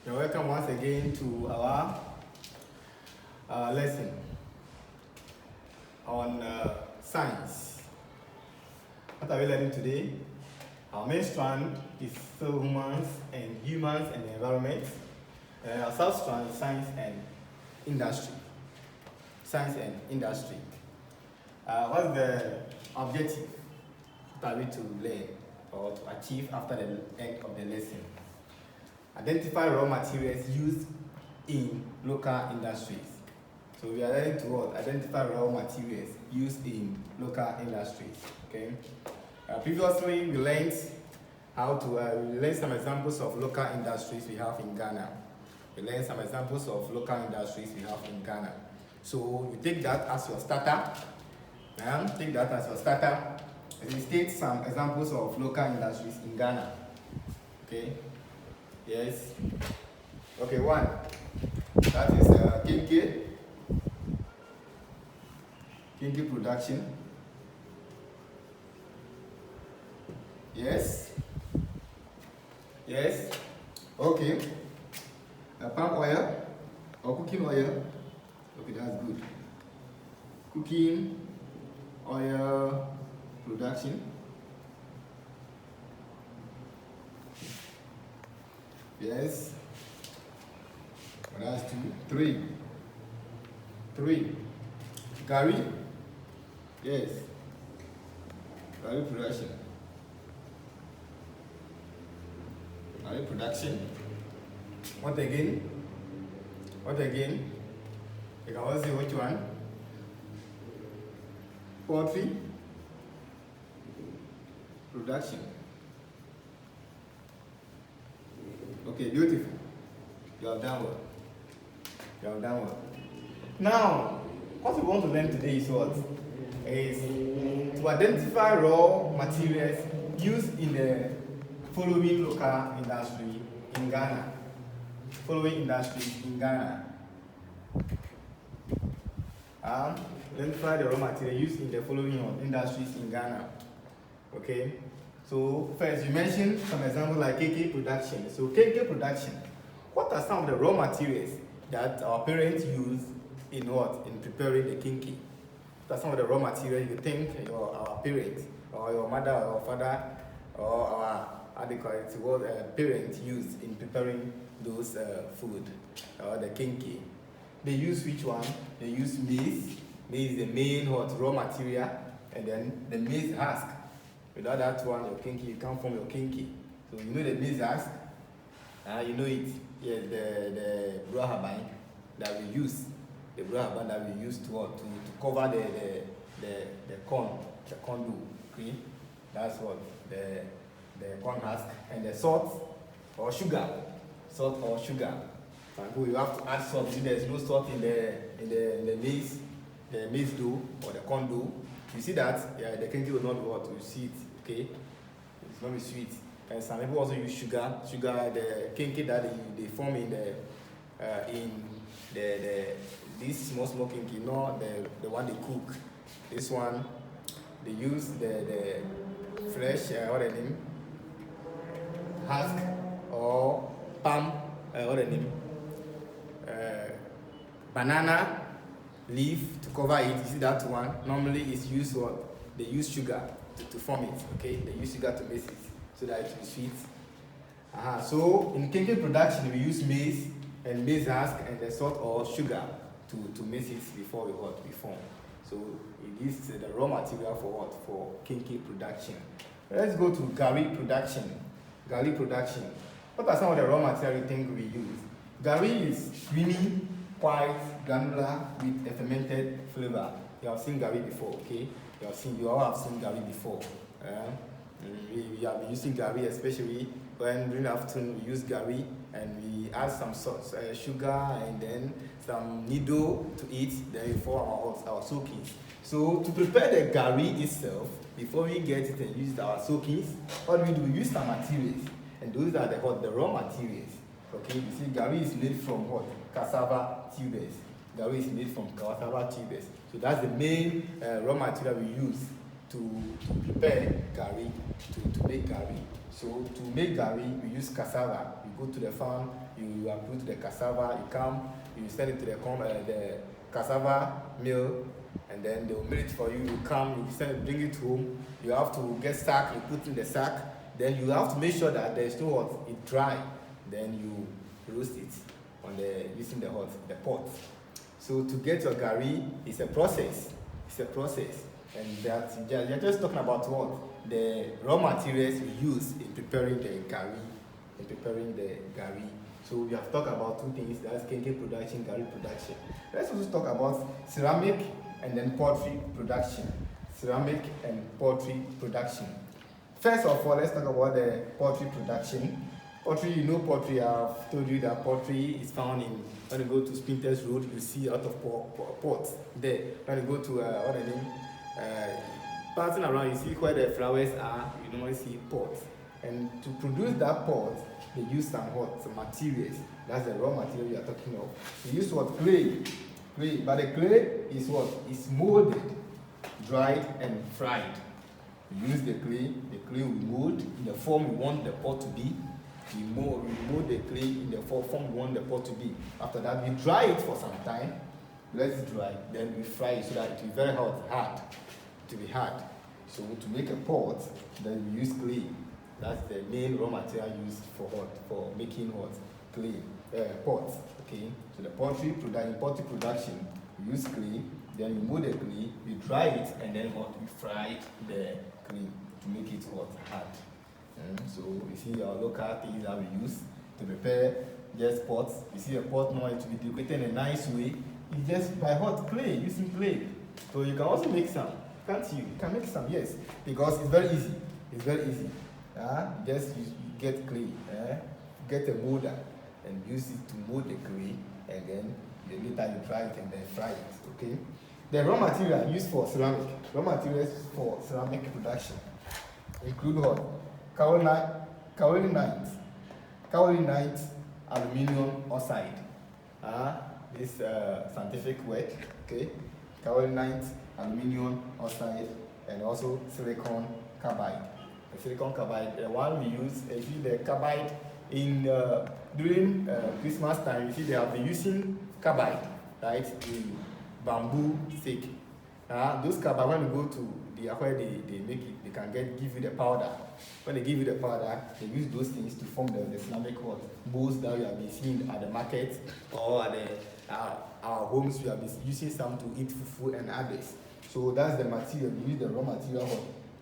You're welcome once again to our lesson on science. What are we learning today? Our main strand is still humans and the environment. Our sub strand is science and industry. Science and industry. What's the objective? What are we to learn or to achieve after the end of the lesson? Identify raw materials used in local industries. So we are learning to what? Identify raw materials used in local industries. Okay. Previously, we learned how to we learned some examples of local industries we have in Ghana. We learned some examples of local industries we have in Ghana. So you take that as your starter. Take that as your starter. And you state some examples of local industries in Ghana. Okay. Yes. Okay, one. That is Kinky production. Yes. Yes. Okay. Palm oil or cooking oil. Okay, that's good. Cooking oil production. Yes. Well, that's two. Three. Gary. Yes. Gary production. Gary production. What again? You can also see which one? Poultry production. Okay, beautiful. You have done well. Now, what we want to learn today is what? Is to identify raw materials used in the following local industry in Ghana. Identify the raw material used in the following industries in Ghana. Okay. So first, you mentioned some examples like KK production. So KK production, what are some of the raw materials that our parents use in what? In preparing the kinky? What are some of the raw materials you think our parents or your mother or father or our parents use in preparing those food or the kinky? They use which one? They use maize. Maize is the main raw material, and then the maize husk. Without that one, your kinky, you can't form your kinky. So you know the maize husk? You know it. Yes, the brahabine that we use. The brahabine that we use to cover the corn dough. Okay? That's what the corn husk. And the salt or sugar. For example, you have to add salt. See, there's no salt in the maize dough or the corn dough. You see that the kinky will not be what? You see it. Okay, it's not be sweet. And some people also use sugar, the kinky that they form in this small kinky, not the one they cook. This one they use the fresh husk or palm banana leaf to cover it. You see that one? Normally it's used what? They use sugar to form it, okay? They use sugar to mix it so that it will be sweet. So in kinky production, we use maize and maize husk and the salt or sugar to mix it before we form. So it gives the raw material for what? For kinky production. Let's go to Gari production. What are some of the raw material you think we use? Gari is creamy, white, granular with a fermented flavor. You have seen Gari before, okay? You all have seen Gari before. We have been using Gari, especially when during the afternoon we use Gari and we add some sugar and then some needle to eat. Then we form our soakings. So to prepare the Gari itself, before we get it and use our soakings, what we do? We use some materials, and those are the raw materials. Okay, you see, Gari is made from what? Cassava tubers. Gari is made from cassava tubers. So that's the main raw material we use to prepare gari, to make gari. So to make gari, we use cassava. You go to the farm, you uproot the cassava, you come, you send it to the cassava mill, and then they'll mill it for you. You come, you send it, bring it home. You have to get sack, you put in the sack. Then you have to make sure that there's no what, it dry. Then you roast it on using the pot. So to get your gari, it's a process. It's a process. And that you're just talking about what? The raw materials we use in preparing the gari. So we have talked about two things, that's kenkey production, gari production. Let's also talk about ceramic and then pottery production. Ceramic and pottery production. First of all, let's talk about the pottery production. Pottery, you know pottery, I've told you that pottery is found in, when you go to Spinters Road, you see a lot of pots there. When you go to, passing around, you see where the flowers are, you normally see pots. And to produce that pot, they use some materials. That's the raw material we are talking of. They use what? Clay. But the clay is what? It's molded, dried, and fried. We use the clay we mold in the form we want the pot to be. We mold the clay in the form we want the pot to be. After that, we dry it for some time. Let it dry, then we fry it so that it will be very hard. To be hard. So to make a pot, then we use clay. That's the main raw material used for making clay pots. Okay. So the pottery production, we use clay. Then we mold the clay, we dry it, and then we fry the clay to make it hard. So you see our local things that we use to prepare just pots. You see a pot now, it will be decorated in a nice way. It's just by clay, using clay. So you can also make some, can't you? You can make some, yes, because it's very easy. It's very easy. Just you get clay, get a molder and use it to mold the clay, and then later you dry it and then fry it. Okay. The raw material used for ceramic. Raw materials for ceramic production include what? Kaolinite, aluminum oxide. This scientific word, okay? Kaolinite, aluminum oxide, and also silicon carbide. The silicon carbide, the one we use, you see the carbide in during Christmas time. You see they have been using carbide, right? In bamboo stick. Those carbide, when you go to where they make it, they can give you the powder. When they give you the powder, they use those things to form the ceramic bowls that you have been seeing at the market or at our homes. We have been using some to eat fufu and others. So that's the material. We use the raw material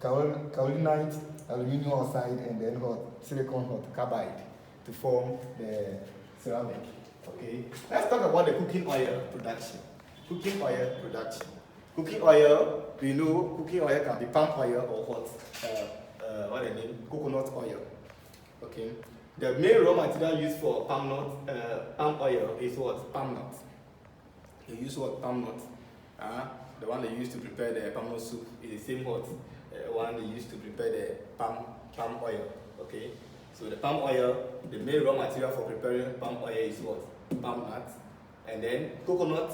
kaolinite, aluminum oxide, and then silicon carbide to form the ceramic. Okay. Let's talk about the cooking oil production. Cooking oil, we know cooking oil can be palm oil or coconut oil. Okay. The main raw material used for palm oil is what? Palm nut. They use what? Palm nut. The one they use to prepare the palm nut soup is the same one they use to prepare the palm oil. Okay. So the palm oil, the main raw material for preparing palm oil is what? Palm nut. And then coconut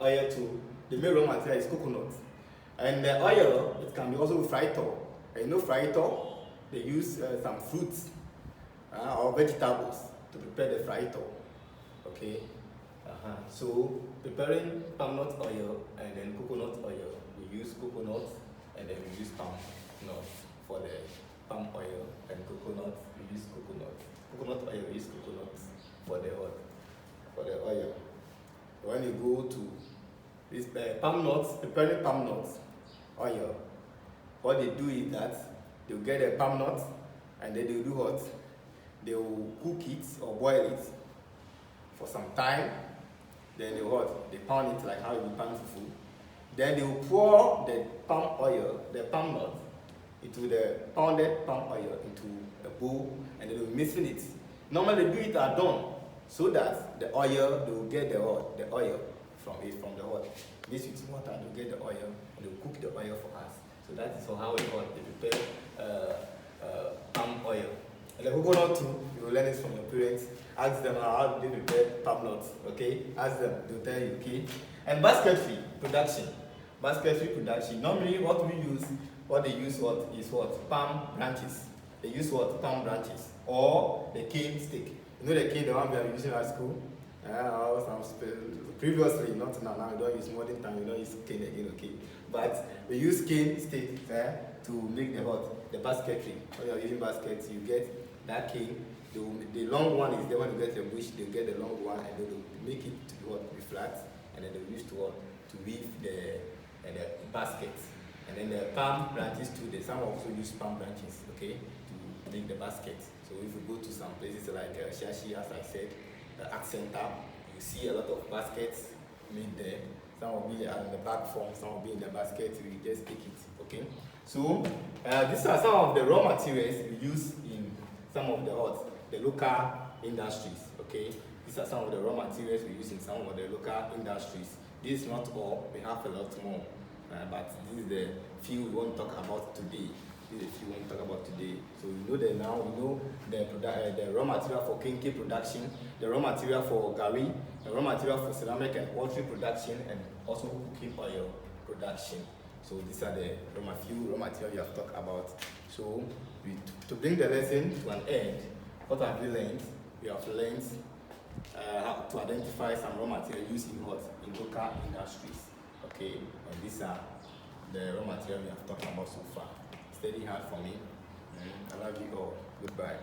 oil too. The main raw material is coconut. And the oil, it can be also frito. And you know frito, they use some fruits or vegetables to prepare the frito. Okay. So preparing palm nut oil and then coconut oil, we use coconut and then we use palm nut for the palm oil, and coconut we use coconut. Coconut oil we use coconut for the oil. When you go to this palm nuts, preparing palm nuts oil, what they do is that they'll get a palm nut and then they'll do what? They'll cook it or boil it for some time. Then they pound it like how you pound fufu. Then they'll pour the palm oil, the palm nut, into the pounded palm oil into a bowl, and they'll be mixing it. Normally they do it at dawn so that the oil, they will get the oil from the oil. Mix with water, they'll get the oil, and they'll cook the oil for us. So that is how they prepare palm oil. And the coconut too, you will learn it from your parents. Ask them how they prepare palm nuts, okay? Ask them, they'll tell you, okay? And basketry production. Normally what we use, what they use is what? Palm branches. They use what? Palm branches. Or the cane stick. You know the cane, the one we are using at school? Previously, not now, we don't use modern time, we don't use cane again, okay? But we use cane stick to make the basketry. When you're using baskets, you get that cane. The long one is the one you get the bush, they get the long one and they will make it to be flat, and then they use to weave the basket. And then the palm branches too, some also use palm branches, okay, to make the basket. So if you go to some places like Shashi, as I said, the Art Center, you see a lot of baskets made there. Some will be in the back form, some will be in the basket, you just take it, okay? So these are some of the raw materials we use in some of the local industries, okay? These are some of the raw materials we use in some of the local industries. This is not all, we have a lot more, but this is the few we want to talk about today. So we know that now, we know the raw material for kenkey production, the raw material for gari, the raw material for ceramic and pottery production, and also cooking oil production. So these are the few raw material we have talked about. So to bring the lesson to an end, what have we learned? We have learned how to identify some raw material used in local industries. Okay, and these are the raw material we have talked about so far. Steady hard for me. I love you all. Goodbye.